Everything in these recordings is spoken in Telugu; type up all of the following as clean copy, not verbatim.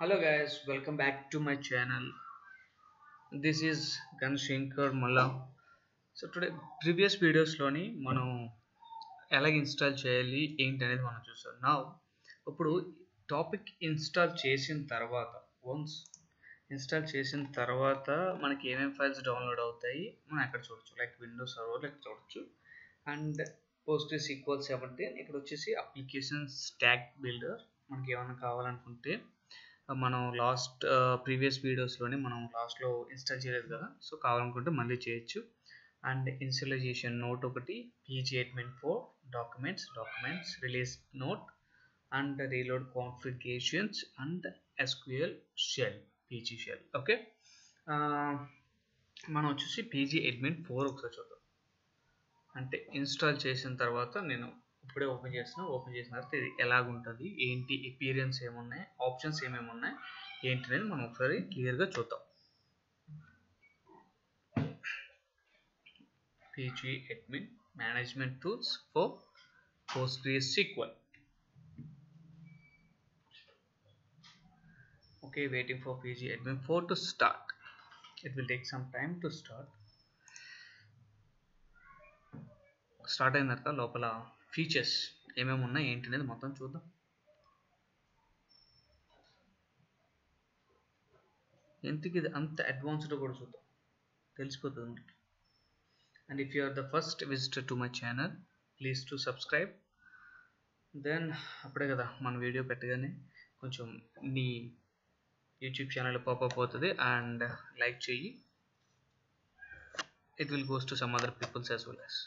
Hello guys, welcome back to my channel. This is Ganshankar Malla. So today previous videos లోని మనం ఎలా ఇన్స్టాల్ చేయాలి ఏంటి అనేది మనం చూసాం. నౌ ఇప్పుడు టాపిక్ ఇన్స్టాల్ చేసిన తర్వాత వన్స్ ఇన్స్టాల్ చేసిన తర్వాత మనకి ఏమేమి ఫైల్స్ డౌన్లోడ్ అవుతాయి మనం ఎక్కడ చూడొచ్చు. లైక్ విండోస్ సర్వర్లో ఇక్కడ చూడొచ్చు. అండ్ PostgreSQL 17 ఇక్కడ వచ్చేసి అప్లికేషన్ స్టాక్ బిల్డర్ మనకి ఏమైనా కావాలనుకుంటే మనం ప్రీవియస్ వీడియోస్లోనే మనం లాస్ట్లో ఇన్స్టాల్ చేయలేదు కదా, సో కావాలనుకుంటే మళ్ళీ చేయొచ్చు. అండ్ ఇన్స్టాలేషన్ నోట్ ఒకటి, pg-admin4 documents release note and reload configurations and SQL shell PG shell. Okay, మనం వచ్చేసి pg-admin4 ఒకసారి చూద్దాం. అంటే ఇన్స్టాల్ చేసిన తర్వాత నేను ఇప్పుడే ఓపెన్ చేసిన తర్వాత ఇది ఎలాగుంటుంది, ఏంటి అపియరెన్స్ ఏమున్నాయి, ఆప్షన్స్ ఏమేమి ఉన్నాయి ఏంటి అనేది మనం ఒకసారి క్లియర్గా చూద్దాం. pg-admin management tools for PostgreSQL. Okay, waiting for pg-admin4 to start. It will take some time to start. Start అయిన తర్వాత లోపల ఫీచర్స్ ఏమేమి ఉన్నాయి ఏంటి అనేది మొత్తం చూద్దాం. ఎందుకు ఇది అంత అడ్వాన్స్డ్ కూడా చూద్దాం, తెలిసిపోతుంది మనకి. And if you are the first visitor to my channel, please to subscribe. Then అప్పుడే కదా మన వీడియో పెట్టగానే కొంచెం నీ యూట్యూబ్ ఛానల్ పాపప్ అవుతుంది అండ్ లైక్ చెయ్యి. It will goes to some other peoples as well as.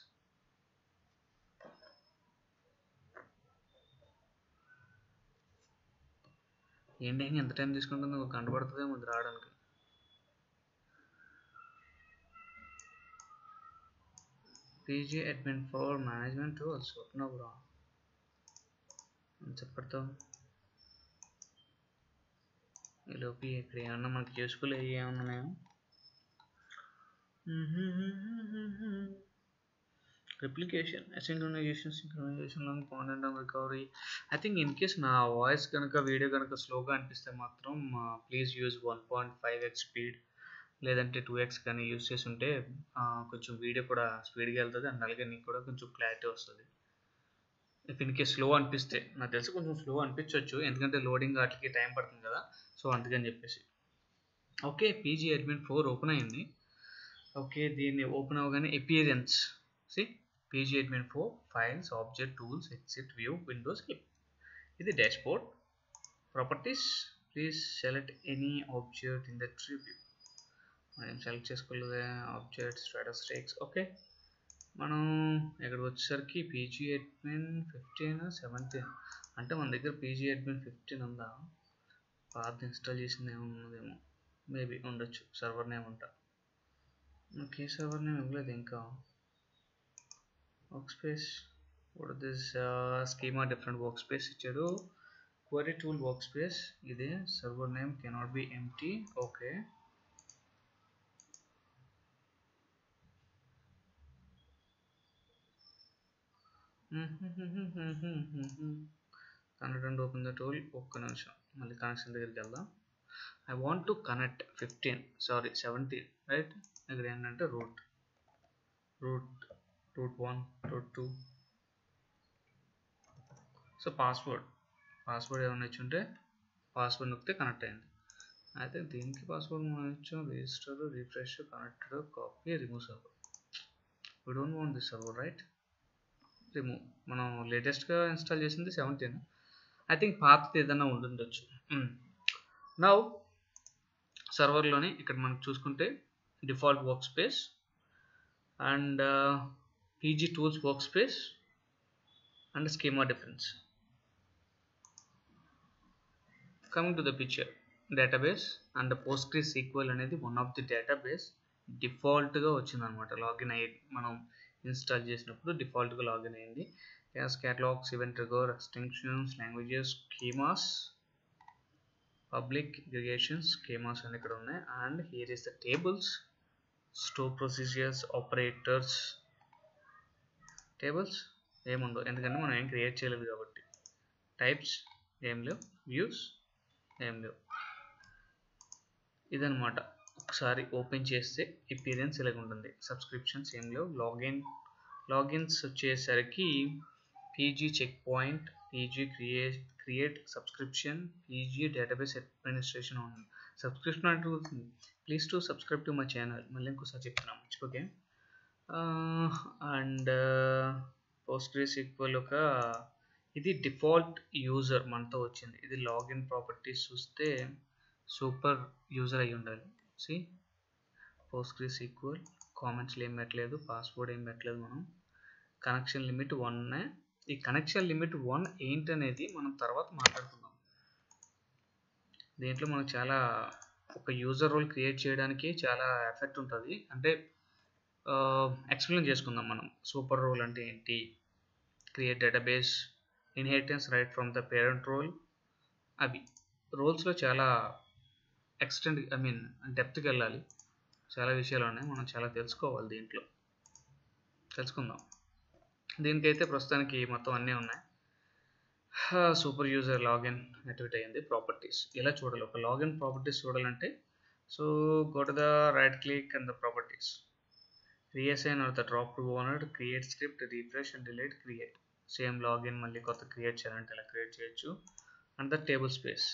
ఏంటి ఎంత టైం తీసుకుంటుంది, ఒక గంట పడుతుంది ముందు రావడానికి. pg-admin4 మేనేజ్మెంట్ టూల్స్ ఓపెన్ అవ్వరా చెప్పడతాం. ఈలోపు ఇక్కడ ఏమన్నా మనకి యూస్ఫుల్ అయ్యి ఏమన్నాయో. Replication, synchronization content and recovery. I think in case నా వాయిస్ కనుక వీడియో కనుక స్లోగా అనిపిస్తే మాత్రం ప్లీజ్ యూజ్ 1.5x స్పీడ్ లేదంటే 2x కానీ యూజ్ చేసి ఉంటే కొంచెం వీడియో కూడా స్పీడ్గా వెళ్తుంది అండ్ అలాగే నీకు కూడా కొంచెం క్లారిటీ వస్తుంది. ఇఫ్ ఇన్ కేస్ స్లో అనిపిస్తే, నాకు తెలిసి కొంచెం స్లో అనిపించవచ్చు ఎందుకంటే లోడింగ్ వాటికి టైం పడుతుంది కదా, సో అందుకని చెప్పేసి. ఓకే, pg-admin4 ఓపెన్ అయింది. ఓకే, దీన్ని ఓపెన్ అవ్వగానే appearance pg-admin4 files object tools exit view windows ఇది dashboard. Properties, please select any object in the tree view. మనం సెలెక్ట్ చేసుకోలేదు ఆబ్జెక్ట్ స్టాటిస్టిక్స్. ఓకే, మనం ఇక్కడ వచ్చేసరికి pg-admin15 17 అంటే మన దగ్గర pg-admin15 ఉందా, పాత ఇన్స్టాల్ చేసింది ఏమన్నా ఉన్నదేమో, మేబీ ఉండొచ్చు. సర్వర్ నేమ్ ఉంటా, ఓకే సర్వర్ నేమ్ ఇవ్వలేదు ఇంకా. Work space, what this schema different work space ఇచ్చాడు. క్వరీ టూల్ వర్క్ స్పేస్ ఇదే. Server name cannot be empty. Okay, connect and open the tool. ఒక్క నిమిషం మళ్ళీ కనెక్షన్ దగ్గరికి వెళ్దాం. I want to connect 17 right. ఇక్కడ ఏంటంటే రూట్ 1 రూట్ 2. సో పాస్వర్డ్ ఏమైనా ఇచ్చుంటే పాస్వర్డ్ నొక్కితే కనెక్ట్ అయింది. అయితే దీనికి పాస్వర్డ్ మనం ఇచ్చాం. Register, refresh, connected, copy, remove server. We don't want this server right. Remove. మనం లేటెస్ట్గా ఇన్స్టాల్ చేసింది 17. ఐ థింక్ పాతది ఏదైనా ఉండుండొచ్చు. నౌ సర్వర్లోని ఇక్కడ మనం చూసుకుంటే default work space and pg tools work space and schema difference. Coming to the picture, database and PostgreSQL అనేది వన్ ఆఫ్ ది డేటాబేస్ డిఫాల్ట్గా వచ్చిందనమాట. లాగిన్ అయ్యి మనం ఇన్స్టాల్ చేసినప్పుడు డిఫాల్ట్గా లాగిన్ అయింది. Catalogues, event trigger, extensions, languages, schemas, public aggregations, schemas అన్ని ఇక్కడ ఉన్నాయి. And here is the tables, store procedures, operators. Tables ఏముండవు ఎందుకంటే మనం ఏం క్రియేట్ చేయలేదు కాబట్టి. టైప్స్ ఏం లేవు, వ్యూస్ ఏం లేవు. ఇదనమాట. ఒకసారి ఓపెన్ చేస్తే ఎపిరియన్స్ ఇలాగ ఉంటుంది. సబ్స్క్రిప్షన్స్ ఏం లేవు. లాగిన్స్ వచ్చేసరికి PG checkpoint, PG create subscription, PG database administration ఉంది. సబ్స్క్రిప్షన్ అంటూ please to subscribe to my channel. మళ్ళీ ఇంకోసారి చెప్తున్నాం మర్చిపోకే. అండ్ PostgreSQL ఇది డిఫాల్ట్ యూజర్ మనతో వచ్చింది. ఇది లాగిన్ ప్రాపర్టీస్ చూస్తే సూపర్ యూజర్ అయి ఉండాలి. సి PostgreSQL కామెంట్స్లో ఏం పెట్టలేదు, పాస్వర్డ్ ఏం పెట్టలేదు. మనం కనెక్షన్ లిమిట్ 1. ఈ కనెక్షన్ లిమిట్ 1 ఏంటనేది మనం తర్వాత మాట్లాడుకుందాం. దీంట్లో మనకు చాలా ఒక యూజర్ రోల్ క్రియేట్ చేయడానికి చాలా ఎఫెక్ట్ ఉంటుంది. అంటే ఎక్స్ప్లెయిన్ చేసుకుందాం మనం. సూపర్ రోల్ అంటే ఏంటి, create database, inheritance right from the parent role. అవి రోల్స్లో చాలా డెప్త్కి వెళ్ళాలి. చాలా విషయాలు ఉన్నాయి, మనం చాలా తెలుసుకోవాలి. దీంట్లో తెలుసుకుందాం. దీనికైతే ప్రస్తుతానికి మొత్తం అన్నీ ఉన్నాయి. సూపర్ యూజర్ లాగిన్ యాక్టివేట్ అయ్యింది. ప్రాపర్టీస్ ఇలా చూడాలి. ఒక లాగిన్ ప్రాపర్టీస్ చూడాలంటే so go to the right click and the properties, reassign or the drop to owner, create script, refresh and delete, create. Same login మళ్ళీ కొత్త క్రియేట్ చేయాలంటే ఇలా క్రియేట్ చేయొచ్చు. And the table space.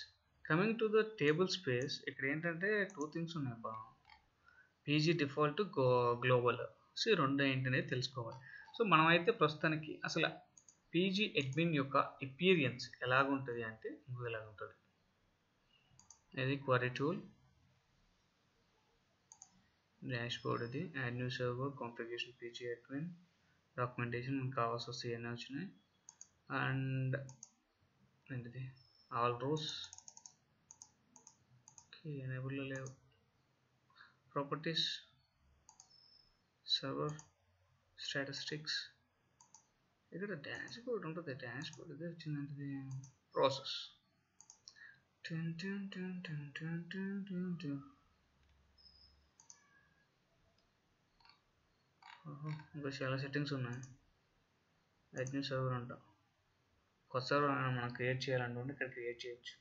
Coming to the table space, ఇక్కడ ఏంటంటే 2 థింగ్స్ ఉన్నాయి బా. PG default, global. సో ఈ రెండు ఏంటనేది తెలుసుకోవాలి. సో మనమైతే ప్రస్తుతానికి అసలు పీజీ అడ్మిన్ యొక్క ఎపీరియన్స్ ఎలాగుంటుంది అంటే ఇంకో ఎలాగుంటుంది. ఇది క్వరీ టూల్, డాష్బోర్డ్, ఇది add new server, configuration, PG admin, documentation మనకు కావాల్సి వస్తాయి అన్నీ వచ్చినాయి. అండ్ ఏంటిది ఆల్ రోస్ ఎనేబుల్లో లేవు. ప్రాపర్టీస్, సర్వర్, స్టాటిస్టిక్స్, ఇక్కడ డాష్బోర్డ్ ఉంటుంది. డాష్బోర్డ్ ఇది వచ్చిందంటే ప్రాసెస్. ఇంకా చాలా సెట్టింగ్స్ ఉన్నాయి. యాడ్ న్యూ సర్వర్ అంట. కొత్త సర్వర్ మనం క్రియేట్ చేయాలనుకుంటే ఇక్కడ క్రియేట్ చేయొచ్చు.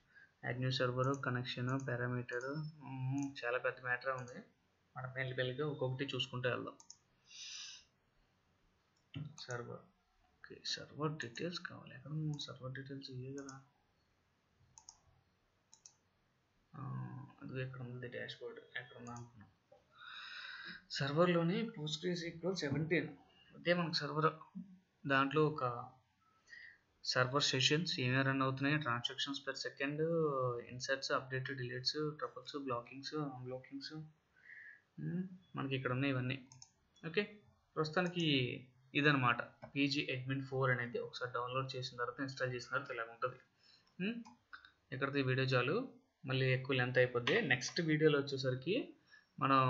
Add new server, connection, parameter, చాలా పెద్ద మ్యాటర్ ఉంది. మనం మెల్లిగా ఒక్కొక్కటి చూసుకుంటూ వెళ్దాం. సర్వర్, ఓకే, సర్వర్ డీటెయిల్స్ కావాలి. ఎక్కడ సర్వర్ డీటెయిల్స్ ఇవే కదా. అది ఎక్కడ ఉంది డాష్బోర్డ్, ఎక్కడ ఉందా అనుకున్నాం. సర్వర్లోని PostgreSQL 17 అదే మనకు సర్వర్. దాంట్లో ఒక సర్వర్ సెషన్స్ ఏమేమి రన్ అవుతున్నాయి, transactions per second, inserts, update, deletes, tuples, blockings, unblockings, మనకి ఇక్కడ ఉన్నాయి ఇవన్నీ. ఓకే, ప్రస్తుతానికి ఇదనమాట పీజీ అడ్మిన్ 4 అనేది. ఒకసారి డౌన్లోడ్ చేసిన తర్వాత ఇన్స్టాల్ చేసిన తర్వాత ఇలాగ ఉంటుంది. ఇక్కడితో ఈ వీడియో చాలు, మళ్ళీ ఎక్కువ లెంత్ అయిపోద్ది. నెక్స్ట్ వీడియోలో వచ్చేసరికి మనం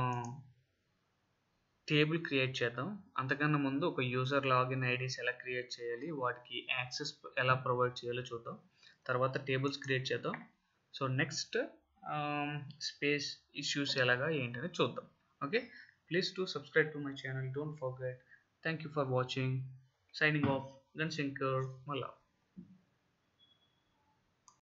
టేబుల్ క్రియేట్ చేద్దాం. అంతకన్నా ముందు ఒక యూజర్ లాగిన్ ఐడీస్ ఎలా క్రియేట్ చేయాలి, వాటికి యాక్సెస్ ఎలా ప్రొవైడ్ చేయాలో చూద్దాం. తర్వాత టేబుల్స్ క్రియేట్ చేద్దాం. సో నెక్స్ట్ స్పేస్ ఇష్యూస్ ఎలాగా ఏంటని చూద్దాం. Okay, please to subscribe to my channel, don't forget. Thank you for watching. Signing off, గన్సింకర్ మల్లా.